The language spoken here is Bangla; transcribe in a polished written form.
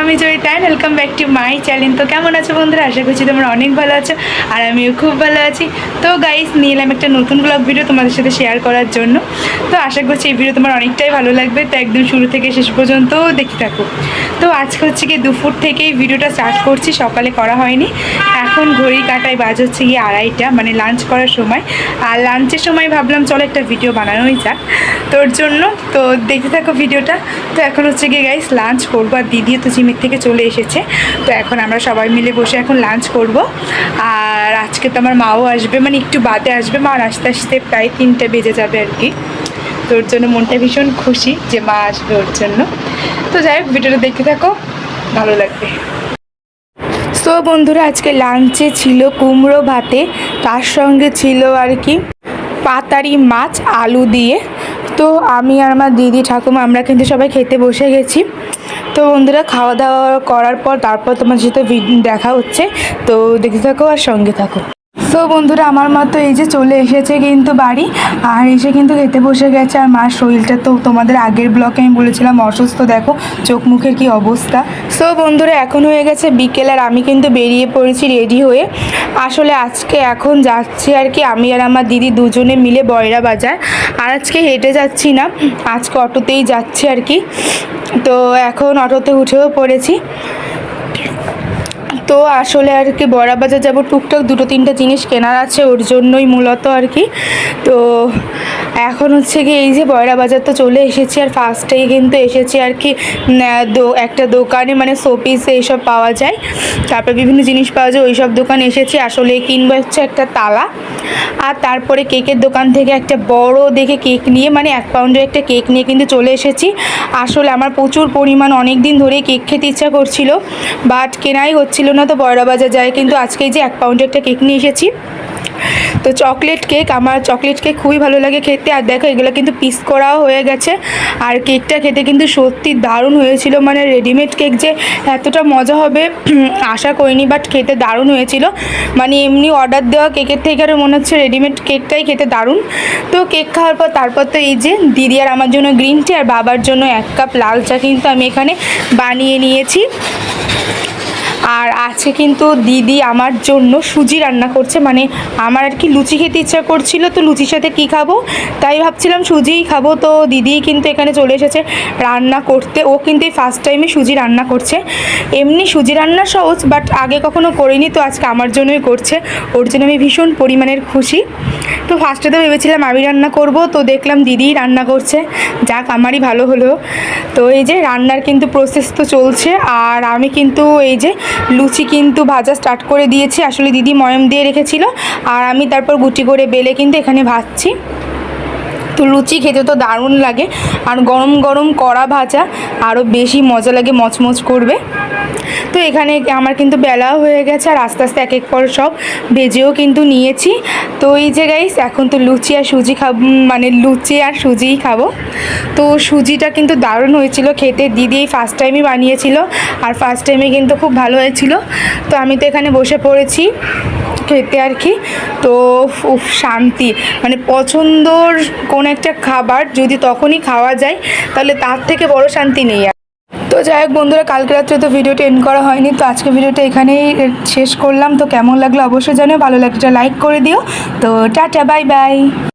আমি Joyita, welcome back to my channel. তো কেমন আছো বন্ধুরা? আশা করছি তোমরা অনেক ভালো আছো, আর আমিও খুব ভালো আছি। তো গাইস, নিয়ে এলাম একটা নতুন ব্লগ ভিডিও তোমাদের সাথে শেয়ার করার জন্য। তো আশা করছি এই ভিডিও তোমার অনেকটাই ভালো লাগবে, তো একদম শুরু থেকে শেষ পর্যন্ত দেখতে থাকো। তো আজকে হচ্ছে গিয়ে দুপুর থেকেই ভিডিওটা স্টার্ট করছি, সকালে করা হয়নি। এখন ঘড়ি কাটায় বাজ হচ্ছে গিয়ে 2:30, মানে লাঞ্চ করার সময়। আর লাঞ্চের সময় ভাবলাম চলো একটা ভিডিও বানানোই যাক তোর জন্য। তো দেখতে থাকো ভিডিওটা। তো এখন হচ্ছে গিয়ে গাইস লাঞ্চ করবো, আর দিদিও তো জিমের থেকে চলে এসেছে। তো এখন আমরা সবাই মিলে বসে এখন লাঞ্চ করব। আর আজকে তো আমার মাও আসবে, মানে একটু বাদে আসবে। মা আস্তে আস্তে প্রায় 3টে বেজে যাবে আর কি। তোর জন্য মনটা ভীষণ খুশি যে মা আসবে ওর জন্য। তো যাই হোক, ভিডিওটা দেখতে থাকো, ভালো লাগবে। সো বন্ধুরা, আজকে লাঞ্চে ছিল কুমড়ো ভাতে, তার সঙ্গে ছিল আর কি পাতারি মাছ আলু দিয়ে। তো আমি আর আমার দিদি ঠাকুমা আমরা কিন্তু সবাই খেতে বসে গেছি। তো বন্ধুরা, খাওয়া দাওয়া করার পর তারপর তোমার সাথে দেখা হচ্ছে। তো দেখতে থাকো আর সঙ্গে থাকো। সো বন্ধুরা, আমার মা তো এই যে চলে এসেছে কিন্তু বাড়ি, আর এসে কিন্তু খেতে বসে গেছে। আর মার শরীরটা তো তোমাদের আগের ব্লকে আমি বলেছিলাম অসুস্থ, দেখো চোখ মুখের কি অবস্থা। সো বন্ধুরা, এখন হয়ে গেছে বিকেল, আর আমি কিন্তু বেরিয়ে পড়েছি রেডি হয়ে। আসলে আজকে এখন যাচ্ছি আর কি আমি আর আমার দিদি দুজনে মিলে বয়রা বাজার। আর আজকে হেঁটে যাচ্ছি না, আজকে অটোতেই যাচ্ছি আর কি। তো এখন অটোতে উঠেও পড়েছি। তো আসলে আর কি বড়া বাজার যাবো, টুকটাক 2-3টা জিনিস কেনার আছে, ওর জন্যই মূলত আর কি। তো এখন হচ্ছে কি এই যে বয়রা বাজার তো চলে এসেছি, আর ফার্স্টেই কিন্তু এসেছি আর কি একটা দোকানে, মানে শোপিস এইসব পাওয়া যায়, তারপরে বিভিন্ন জিনিস পাওয়া যায়, ওই সব দোকানে এসেছি। আসলে কিনবো হচ্ছে একটা তালা, আর তারপরে কেকের দোকান থেকে একটা বড় দেখে কেক নিয়ে, মানে 1 পাউন্ডের একটা কেক নিয়ে কিন্তু চলে এসেছি। আসলে আমার প্রচুর পরিমাণ অনেক দিন ধরেই কেক খেতে ইচ্ছা করছিল, বাট কেনাই হচ্ছিল না। তো বয়রা বাজার যায় কিন্তু আজকে যে 1 পাউন্ডের একটা কেক নিয়ে এসেছি। তো চকলেট কেক, আমার চকলেট কেক খুবই ভালো লাগে খেতে। আর দেখো এগুলো কিন্তু পিস করাও হয়ে গেছে, আর কেকটা খেতে কিন্তু সত্যি দারুণ হয়েছিল। মানে রেডিমেড কেক যে এতটা মজা হবে আশা করিনি, বাট খেতে দারুণ হয়েছিল। মানে এমনি অর্ডার দেওয়া কেকের থেকে আরও মনে হচ্ছে রেডিমেড কেকটাই খেতে দারুণ। তো কেক খাওয়ার পর তারপর তো এই যে দিদি আর আমার জন্য গ্রিন টি, আর বাবার জন্য 1 কাপ লাল চা কিন্তু আমি এখানে বানিয়ে নিয়েছি। আর আজকে কিন্তু দিদি আমার জন্য সুজি রান্না করছে, মানে আমার আর কি লুচি খেতে ইচ্ছা করছিল, তো লুচির সাথে কী খাবো তাই ভাবছিলাম সুজিই খাবো। তো দিদি কিন্তু এখানে চলে এসেছে রান্না করতে। ও কিন্তু এই ফার্স্ট টাইমে সুজি রান্না করছে। এমনি সুজি রান্না সহজ, বাট আগে কখনো করিনি, তো আজকে আমার জন্যই করছে। ওর জন্য আমি ভীষণ পরিমাণের খুশি। তো ফার্স্টে তো ভেবেছিলাম আমি রান্না করব, তো দেখলাম দিদিই রান্না করছে, যাক আমারই ভালো হলো। তো এই যে রান্নার কিন্তু প্রসেস তো চলছে, আর আমি কিন্তু এই যে লুচি কিন্তু ভাজা স্টার্ট করে দিয়েছি। আসলে দিদি ময়ম দিয়ে রেখেছিল, আর আমি তারপর গুটি করে বেলে কিন্তু এখানে ভাজছি। তো লুচি খেতে তো দারুণ লাগে, আর গরম গরম কড়া ভাজা আরও বেশি মজা লাগে, মচমচ করবে। তো এখানে আমার কিন্তু বেলাও হয়ে গেছে, আর আস্তে আস্তে এক এক পর সব ভেজেও কিন্তু নিয়েছি। তো এই যে গাইস, এখন তো লুচি আর সুজি খাবো, মানে লুচি আর সুজিই খাবো। তো সুজিটা কিন্তু দারুণ হয়েছিল খেতে, দিদি এই ফার্স্ট টাইমই বানিয়েছিল, আর ফার্স্ট টাইমে কিন্তু খুব ভালো হয়েছিল। তো আমি তো এখানে বসে পড়েছি খেতে আর কি। তো শান্তি, মানে পছন্দর কোন একটা খাবার যদি তখনই খাওয়া যায়, তাহলে তার থেকে বড় শান্তি নেই। তো যাই হোক বন্ধুরা, কালকে রাত্রে তো ভিডিওটা এন্ড করা হয়নি, তো আজকে ভিডিওটা এখানেই শেষ করলাম। তো কেমন লাগলো অবশ্যই জানিও, ভালো লাগলে লাইক করে দিও। তো টাটা, বাই বাই।